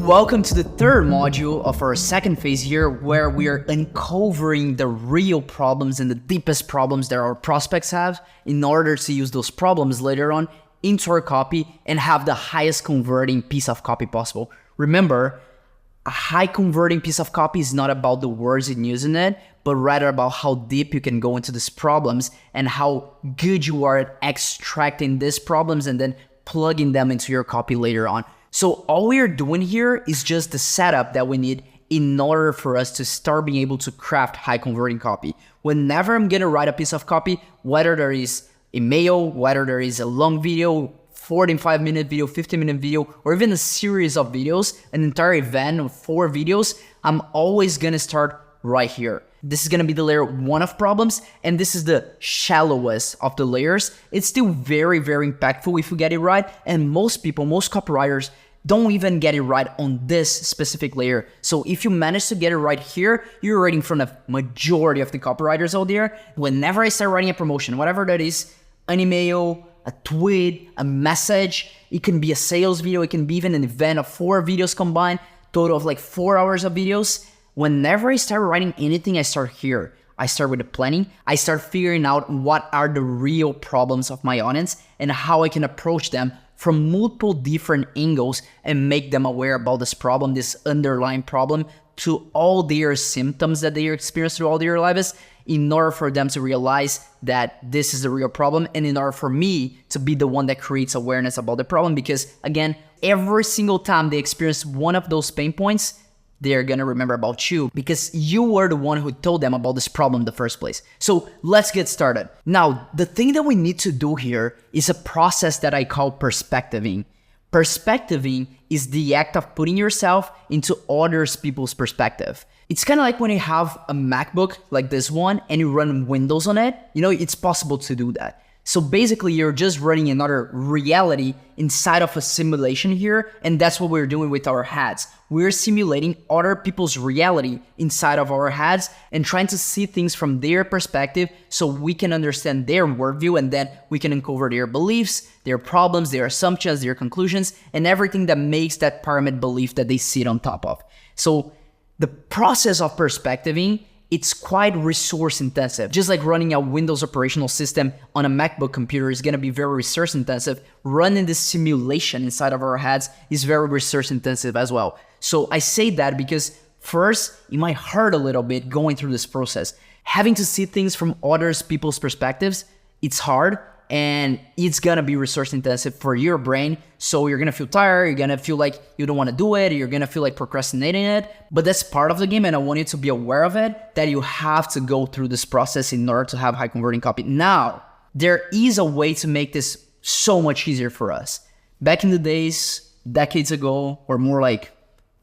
Welcome to the third module of our second phase here, where we are uncovering the real problems and the deepest problems that our prospects have in order to use those problems later on into our copy and have the highest converting piece of copy possible. Remember, a high converting piece of copy is not about the words you use in it, but rather about how deep you can go into these problems and how good you are at extracting these problems and then plugging them into your copy later on. So all we are doing here is just the setup that we need in order for us to start being able to craft high converting copy. Whenever I'm gonna write a piece of copy, whether there is a mail, whether there is a long video, 45-minute video, 50-minute video, or even a series of videos, an entire event of 4 videos, I'm always gonna start right here. This is gonna be the layer 1 of problems, and this is the shallowest of the layers. It's still very, very impactful if you get it right, and most people, most copywriters, don't even get it right on this specific layer. So if you manage to get it right here, you're already in front of majority of the copywriters out there. Whenever I start writing a promotion, whatever that is, an email, a tweet, a message, it can be a sales video, it can be even an event of 4 videos combined, total of like 4 hours of videos. Whenever I start writing anything, I start here. I start with the planning. I start figuring out what are the real problems of my audience and how I can approach them from multiple different angles and make them aware about this problem, this underlying problem, to all their symptoms that they experience throughout their lives, in order for them to realize that this is the real problem, and in order for me to be the one that creates awareness about the problem. Because again, every single time they experience one of those pain points, they're gonna remember about you because you were the one who told them about this problem in the first place. So let's get started. Now, the thing that we need to do here is a process that I call perspectiving. Perspectiving is the act of putting yourself into other people's perspective. It's kind of like when you have a MacBook like this one and you run Windows on it, it's possible to do that. So basically, you're just running another reality inside of a simulation here, and that's what we're doing with our heads. We're simulating other people's reality inside of our heads and trying to see things from their perspective so we can understand their worldview, and then we can uncover their beliefs, their problems, their assumptions, their conclusions, and everything that makes that pyramid belief that they sit on top of. So the process of perspectiving, it's quite resource intensive. Just like running a Windows operational system on a MacBook computer is gonna be very resource intensive, running this simulation inside of our heads is very resource intensive as well. So I say that because first, it might hurt a little bit going through this process. Having to see things from other people's perspectives, it's hard, and it's gonna be resource intensive for your brain. So you're gonna feel tired, you're gonna feel like you don't wanna do it, you're gonna feel like procrastinating it, but that's part of the game, and I want you to be aware of it, that you have to go through this process in order to have high converting copy. Now, there is a way to make this so much easier for us. Back in the days, decades ago, or more like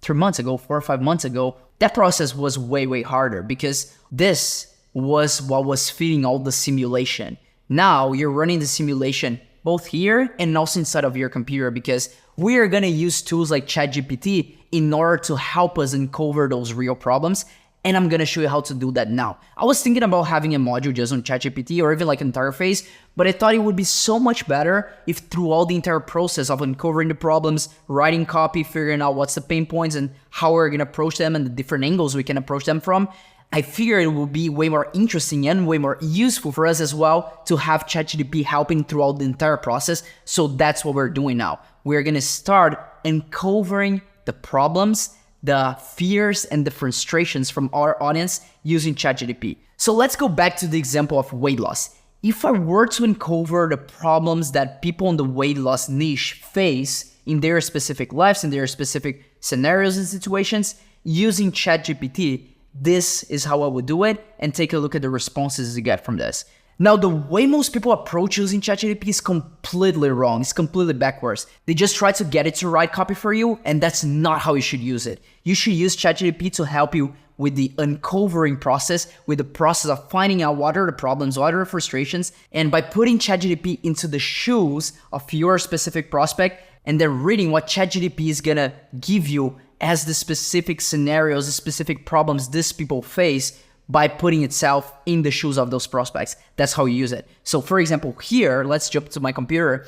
3 months ago, 4 or 5 months ago, that process was way, way harder because this was what was feeding all the simulation. Now you're running the simulation both here and also inside of your computer, because we are gonna use tools like ChatGPT in order to help us uncover those real problems. And I'm gonna show you how to do that now. I was thinking about having a module just on ChatGPT or even like an interface, but I thought it would be so much better if throughout the entire process of uncovering the problems, writing copy, figuring out what's the pain points and how we're gonna approach them and the different angles we can approach them from, I figure it will be way more interesting and way more useful for us as well to have ChatGPT helping throughout the entire process. So that's what we're doing now. We're gonna start uncovering the problems, the fears, and the frustrations from our audience using ChatGPT. So let's go back to the example of weight loss. If I were to uncover the problems that people in the weight loss niche face in their specific lives, in their specific scenarios and situations, using ChatGPT, this is how I would do it, and take a look at the responses you get from this. Now, the way most people approach using ChatGPT is completely wrong. It's completely backwards. They just try to get it to write copy for you, and that's not how you should use it. You should use ChatGPT to help you with the uncovering process, with the process of finding out what are the problems, what are the frustrations, and by putting ChatGPT into the shoes of your specific prospect, and then reading what ChatGPT is gonna give you as the specific scenarios, the specific problems these people face, by putting itself in the shoes of those prospects. That's how you use it. So for example, here, let's jump to my computer.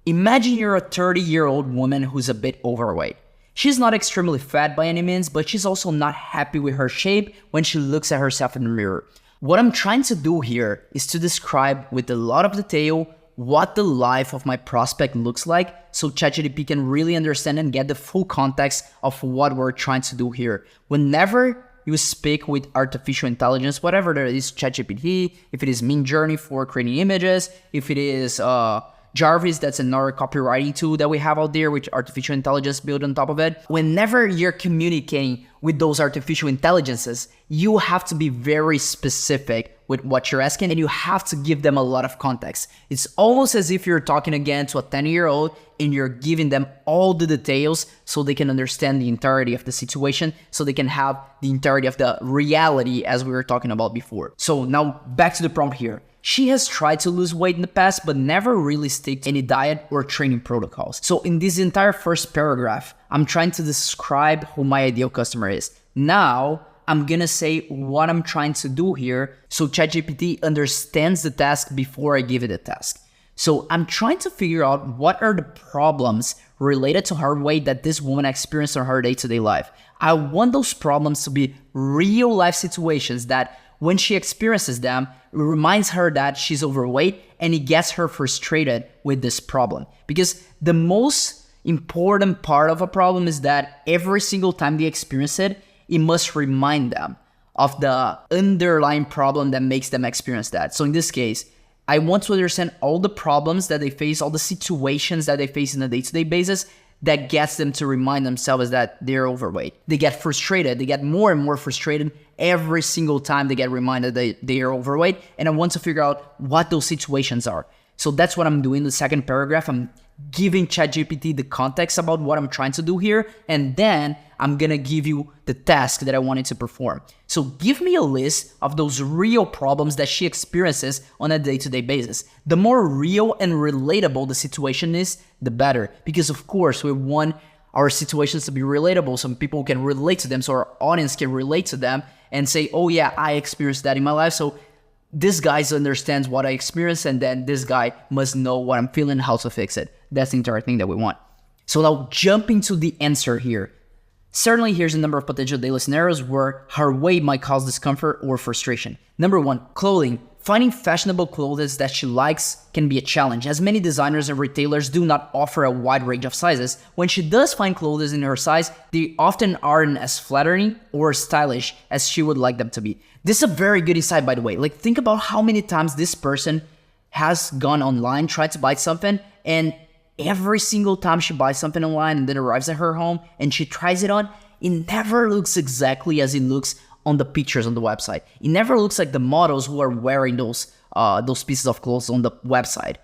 Imagine you're a 30-year-old woman who's a bit overweight. She's not extremely fat by any means, but she's also not happy with her shape when she looks at herself in the mirror. What I'm trying to do here is to describe with a lot of detail what the life of my prospect looks like so ChatGPT can really understand and get the full context of what we're trying to do here. Whenever you speak with artificial intelligence, whatever that is, ChatGPT, if it is Midjourney for creating images, if it is Jarvis, that's another copywriting tool that we have out there with artificial intelligence built on top of it. Whenever you're communicating with those artificial intelligences, you have to be very specific with what you're asking and you have to give them a lot of context. It's almost as if you're talking again to a 10-year-old and you're giving them all the details so they can understand the entirety of the situation, so they can have the entirety of the reality as we were talking about before. So now back to the prompt here. She has tried to lose weight in the past, but never really stick to any diet or training protocols. So in this entire first paragraph, I'm trying to describe who my ideal customer is. Now, I'm gonna say what I'm trying to do here so ChatGPT understands the task before I give it a task. So I'm trying to figure out what are the problems related to her weight that this woman experienced in her day-to-day life. I want those problems to be real life situations that when she experiences them, it reminds her that she's overweight and it gets her frustrated with this problem. Because the most important part of a problem is that every single time they experience it, it must remind them of the underlying problem that makes them experience that. So in this case, I want to understand all the problems that they face, all the situations that they face on a day-to-day basis that gets them to remind themselves that they're overweight. They get frustrated. They get more and more frustrated every single time they get reminded that they are overweight. And I want to figure out what those situations are. So that's what I'm doing in the second paragraph. I'm giving ChatGPT the context about what I'm trying to do here. And then I'm gonna give you the task that I wanted to perform. So give me a list of those real problems that she experiences on a day-to-day basis. The more real and relatable the situation is, the better. Because of course, we want our situations to be relatable so people can relate to them, so our audience can relate to them and say, oh yeah, I experienced that in my life. So this guy understands what I experienced, and then this guy must know what I'm feeling, how to fix it. That's the entire thing that we want. So now jumping to the answer here. Certainly, here's a number of potential daily scenarios where her weight might cause discomfort or frustration. Number one, clothing. Finding fashionable clothes that she likes can be a challenge, as many designers and retailers do not offer a wide range of sizes. When she does find clothes in her size, they often aren't as flattering or stylish as she would like them to be. This is a very good insight, by the way. Like, think about how many times this person has gone online, tried to buy something, and every single time she buys something online and then arrives at her home and she tries it on, it never looks exactly as it looks on the pictures on the website. It never looks like the models who are wearing those pieces of clothes on the website.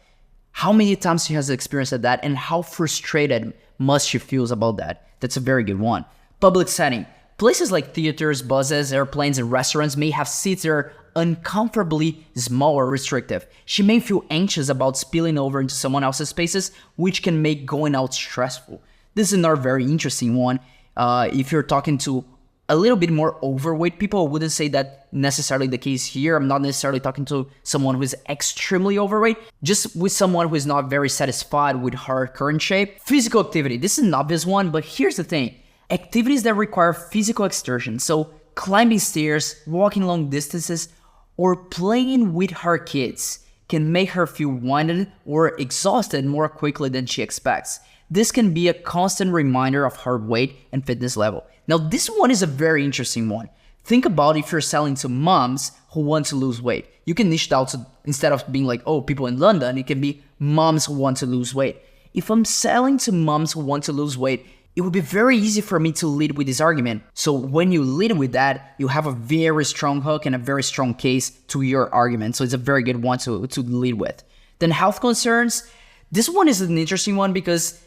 How many times she has experienced that, and how frustrated must she feels about that? That's a very good one. Public setting. Places like theaters, buses, airplanes, and restaurants may have seats that are uncomfortably small or restrictive. She may feel anxious about spilling over into someone else's spaces, which can make going out stressful. This is another very interesting one. If you're talking to a little bit more overweight people, I wouldn't say that necessarily the case here. I'm not necessarily talking to someone who is extremely overweight, just with someone who is not very satisfied with her current shape. Physical activity. This is an obvious one, but here's the thing. Activities that require physical exertion, so climbing stairs, walking long distances, or playing with her kids, can make her feel winded or exhausted more quickly than she expects. This can be a constant reminder of her weight and fitness level. Now, this one is a very interesting one. Think about if you're selling to moms who want to lose weight. You can niche it out to, instead of being like, oh, people in London, it can be moms who want to lose weight. If I'm selling to moms who want to lose weight, it would be very easy for me to lead with this argument. So when you lead with that, you have a very strong hook and a very strong case to your argument. So it's a very good one to lead with. Then health concerns. This one is an interesting one because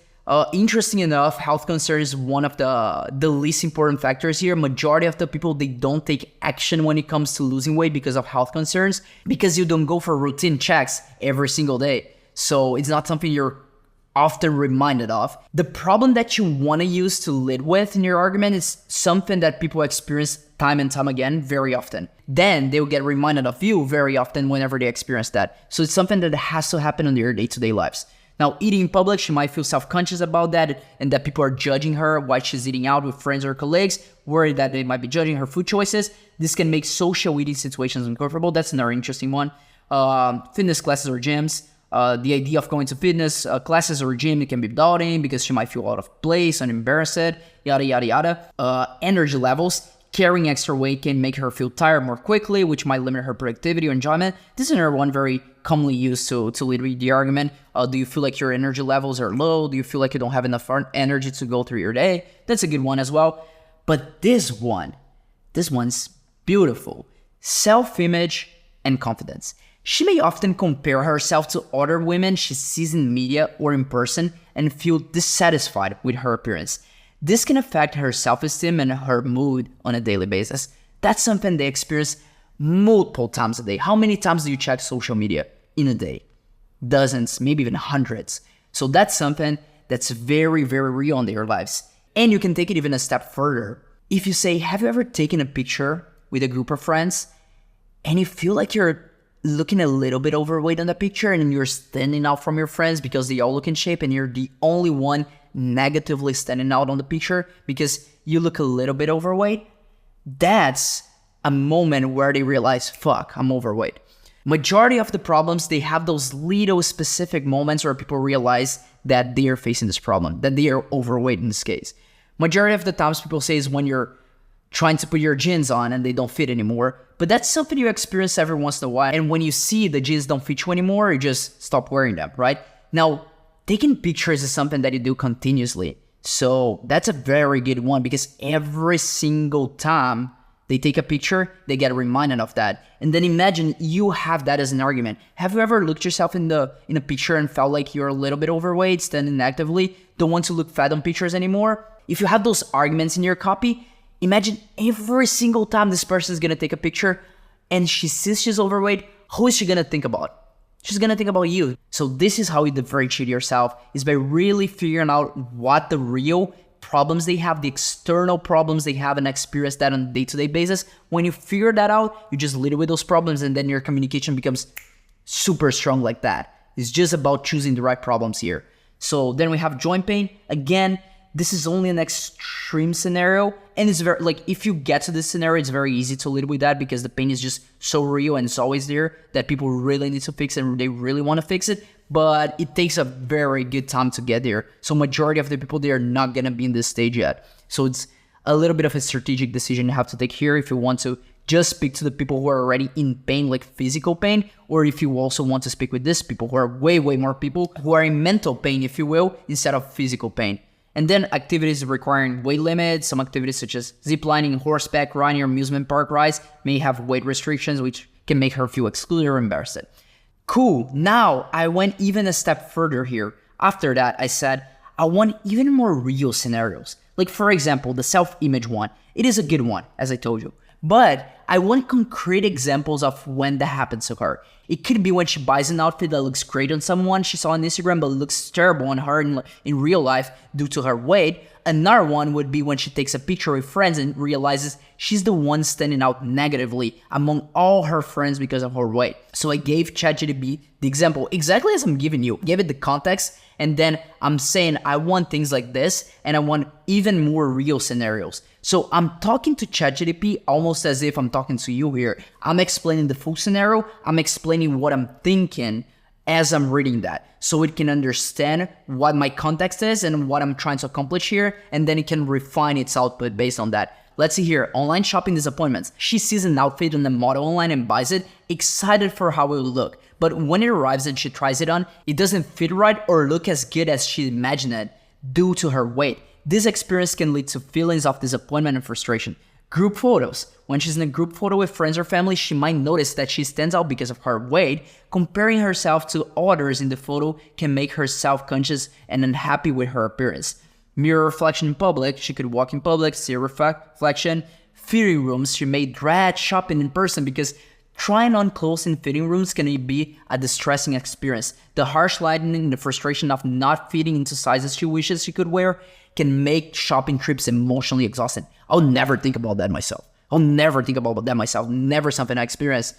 interesting enough, health concerns is one of the least important factors here. Majority of the people, they don't take action when it comes to losing weight because of health concerns, because you don't go for routine checks every single day. So it's not something you're often reminded of. The problem that you want to use to lead with in your argument is something that people experience time and time again very often. Then they'll get reminded of you very often whenever they experience that. So it's something that has to happen in their day-to-day lives. Now, eating in public, she might feel self-conscious about that and that people are judging her while she's eating out with friends or colleagues, worried that they might be judging her food choices. This can make social eating situations uncomfortable. That's another interesting one. Fitness classes or gyms. The idea of going to fitness classes or gym, it can be daunting because she might feel out of place and embarrassed, yada, yada, yada. Energy levels. Carrying extra weight can make her feel tired more quickly, which might limit her productivity or enjoyment. This is another one very commonly used to lead the argument. Do you feel like your energy levels are low? Do you feel like you don't have enough energy to go through your day? That's a good one as well. But this one's beautiful. Self-image and confidence. She may often compare herself to other women she sees in media or in person and feel dissatisfied with her appearance. This can affect her self-esteem and her mood on a daily basis. That's something they experience multiple times a day. How many times do you check social media in a day? Dozens, maybe even hundreds. So that's something that's very, very real in their lives. And you can take it even a step further. If you say, have you ever taken a picture with a group of friends and you feel like you're looking a little bit overweight on the picture and you're standing out from your friends because they all look in shape and you're the only one negatively standing out on the picture because you look a little bit overweight? That's a moment where they realize, fuck, I'm overweight. Majority of the problems, they have those little specific moments where people realize that they are facing this problem, that they are overweight in this case. Majority of the times people say is when you're trying to put your jeans on and they don't fit anymore. But that's something you experience every once in a while. And when you see the jeans don't fit you anymore, you just stop wearing them, right? Now, taking pictures is something that you do continuously. So that's a very good one because every single time they take a picture, they get reminded of that. And then imagine you have that as an argument. Have you ever looked yourself in a picture and felt like you're a little bit overweight, standing actively, don't want to look fat on pictures anymore? If you have those arguments in your copy, imagine every single time this person is going to take a picture and she sees she's overweight, who is she going to think about? She's going to think about you. So this is how you differentiate yourself, is by really figuring out what the real problems they have, the external problems they have, and experience that on a day-to-day basis. When you figure that out, you just lead with those problems and then your communication becomes super strong like that. It's just about choosing the right problems here. So then we have joint pain. Again, this is only an extreme scenario, and it's very, like, if you get to this scenario, it's very easy to live with that because the pain is just so real and it's always there that people really need to fix it and they really want to fix it, but it takes a very good time to get there. So majority of the people, they are not going to be in this stage yet. So it's a little bit of a strategic decision you have to take here if you want to just speak to the people who are already in pain, like physical pain, or if you also want to speak with these people who are way more people who are in mental pain, if you will, instead of physical pain. And then activities requiring weight limits. Some activities such as ziplining, horseback riding, or amusement park rides may have weight restrictions, which can make her feel excluded or embarrassed. Cool. Now, I went even a step further here. After that, I said, I want even more real scenarios. Like, for example, the self-image one. It is a good one, as I told you. But I want concrete examples of when that happens to her. It could be when she buys an outfit that looks great on someone she saw on Instagram, but looks terrible on her in real life due to her weight. Another one would be when she takes a picture with friends and realizes she's the one standing out negatively among all her friends because of her weight. So I gave ChatGPT the example exactly as I'm giving you. Gave it the context, and then I'm saying I want things like this, and I want even more real scenarios. So I'm talking to ChatGPT almost as if I'm talking to you here. I'm explaining the full scenario. I'm explaining what I'm thinking as I'm reading that, so it can understand what my context is and what I'm trying to accomplish here, and then it can refine its output based on that. Let's see here, online shopping disappointments. She sees an outfit on the model online and buys it, excited for how it will look. But when it arrives and she tries it on, it doesn't fit right or look as good as she imagined it due to her weight. This experience can lead to feelings of disappointment and frustration. Group photos. When she's in a group photo with friends or family, she might notice that she stands out because of her weight. Comparing herself to others in the photo can make her self-conscious and unhappy with her appearance. Mirror reflection in public. She could walk in public, see a reflection. Fitting rooms. She may dread shopping in person because trying on clothes in fitting rooms can be a distressing experience. The harsh lighting and the frustration of not fitting into sizes she wishes she could wear can make shopping trips emotionally exhausting. I'll never think about that myself. Never something I experience.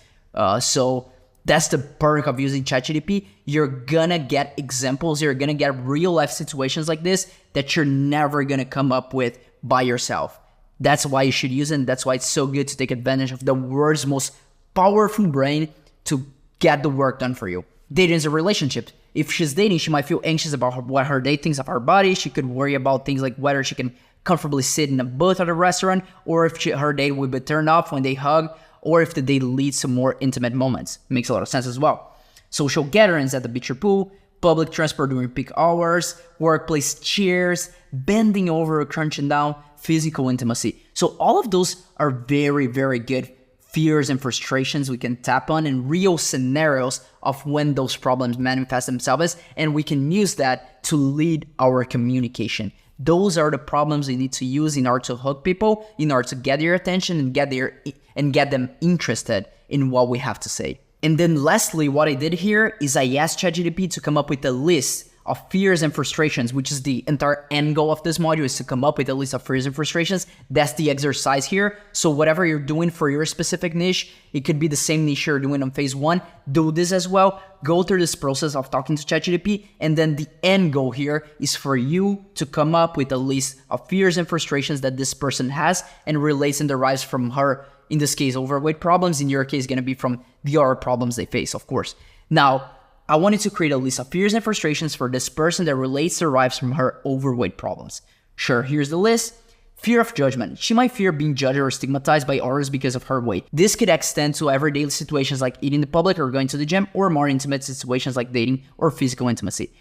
So That's the perk of using ChatGPT. You're gonna get examples, you're gonna get real life situations like this that you're never gonna come up with by yourself. That's why you should use it, and that's why it's so good to take advantage of the world's most powerful brain to get the work done for you. Dating is a relationship. If she's dating, she might feel anxious about what her date thinks of her body. She could worry about things like whether she can comfortably sit in a booth at a restaurant, or if her date will be turned off when they hug, or if the date leads to more intimate moments. Makes a lot of sense as well. Social gatherings at the beach or pool, public transport during peak hours, workplace cheers, bending over or crunching down, physical intimacy. So all of those are very, very good fears and frustrations we can tap on in real scenarios of when those problems manifest themselves, and we can use that to lead our communication. Those are the problems we need to use in order to hook people, in order to get their attention and get them interested in what we have to say. And then lastly, what I did here is I asked ChatGPT to come up with a list of fears and frustrations, which is the entire end goal of this module, is to come up with a list of fears and frustrations. That's the exercise here. So whatever you're doing for your specific niche, it could be the same niche you're doing on phase 1. Do this as well. Go through this process of talking to ChatGPT, and then the end goal here is for you to come up with a list of fears and frustrations that this person has and relates and derives from her, in this case, overweight problems. In your case, going to be from the other problems they face, of course. Now, I wanted to create a list of fears and frustrations for this person that derives from her overweight problems. Sure, here's the list. Fear of judgment. She might fear being judged or stigmatized by others because of her weight. This could extend to everyday situations like eating in public or going to the gym, or more intimate situations like dating or physical intimacy.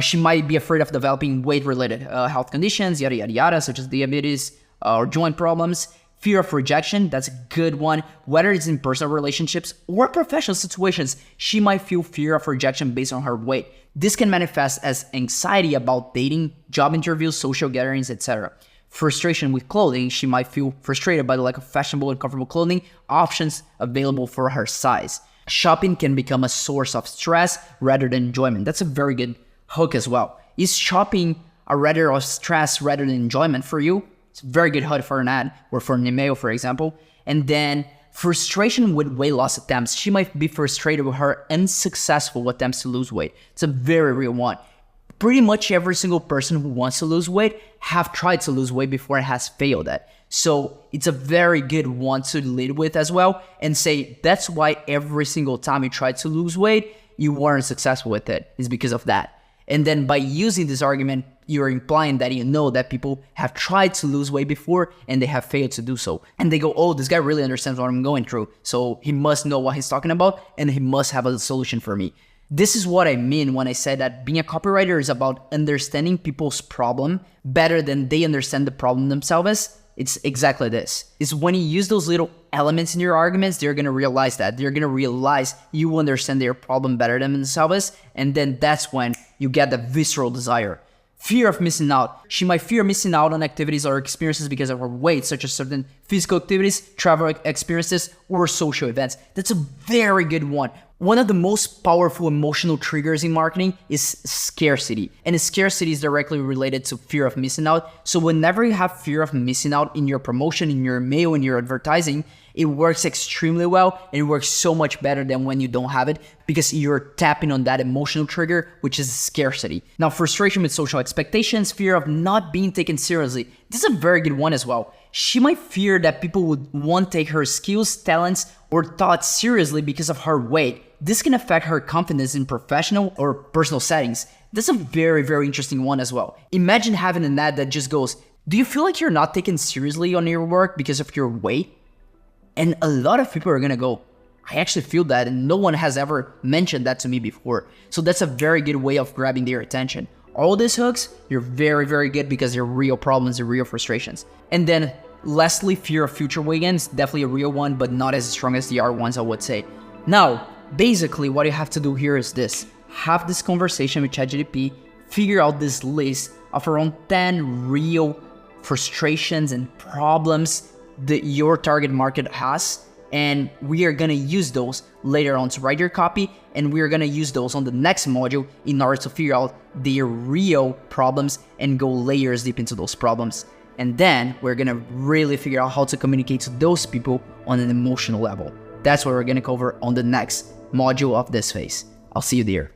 She might be afraid of developing weight-related health conditions, yada, yada, yada, such as diabetes or joint problems. Fear of rejection, that's a good one. Whether it's in personal relationships or professional situations, she might feel fear of rejection based on her weight. This can manifest as anxiety about dating, job interviews, social gatherings, etc. Frustration with clothing, she might feel frustrated by the lack of fashionable and comfortable clothing options available for her size. Shopping can become a source of stress rather than enjoyment. That's a very good hook as well. Is shopping a rather of stress rather than enjoyment for you? It's a very good hook for an ad or for an email, for example. And then frustration with weight loss attempts. She might be frustrated with her unsuccessful attempts to lose weight. It's a very real one. Pretty much every single person who wants to lose weight have tried to lose weight before and has failed at. So it's a very good one to lead with as well and say, that's why every single time you tried to lose weight, you weren't successful with it. It's because of that. And then by using this argument, you're implying that you know that people have tried to lose weight before and they have failed to do so. And they go, oh, this guy really understands what I'm going through. So he must know what he's talking about and he must have a solution for me. This is what I mean when I say that being a copywriter is about understanding people's problem better than they understand the problem themselves. It's exactly this. It's when you use those little elements in your arguments, they're going to realize that. They're going to realize you understand their problem better than themselves. And then that's when you get the visceral desire. Fear of missing out. She might fear missing out on activities or experiences because of her weight, such as certain physical activities, travel experiences, or social events. That's a very good one. One of the most powerful emotional triggers in marketing is scarcity. And scarcity is directly related to fear of missing out. So whenever you have fear of missing out in your promotion, in your mail, in your advertising, it works extremely well and it works so much better than when you don't have it because you're tapping on that emotional trigger, which is scarcity. Now, frustration with social expectations, fear of not being taken seriously. This is a very good one as well. She might fear that people won't take her skills, talents, or thoughts seriously because of her weight. This can affect her confidence in professional or personal settings. That's a very, very interesting one as well. Imagine having an ad that just goes, do you feel like you're not taken seriously on your work because of your weight? And a lot of people are gonna go, I actually feel that, and no one has ever mentioned that to me before. So that's a very good way of grabbing their attention. All these hooks, you're very, very good because they're real problems, they're real frustrations. And then lastly, fear of future weight gain is definitely a real one, but not as strong as the other ones, I would say. Now, basically what you have to do here is this. Have this conversation with ChatGPT, figure out this list of around 10 real frustrations and problems that your target market has, and we are gonna use those later on to write your copy, and we are gonna use those on the next module in order to figure out their real problems and go layers deep into those problems. And then we're gonna really figure out how to communicate to those people on an emotional level. That's what we're gonna cover on the next module of this phase. I'll see you there.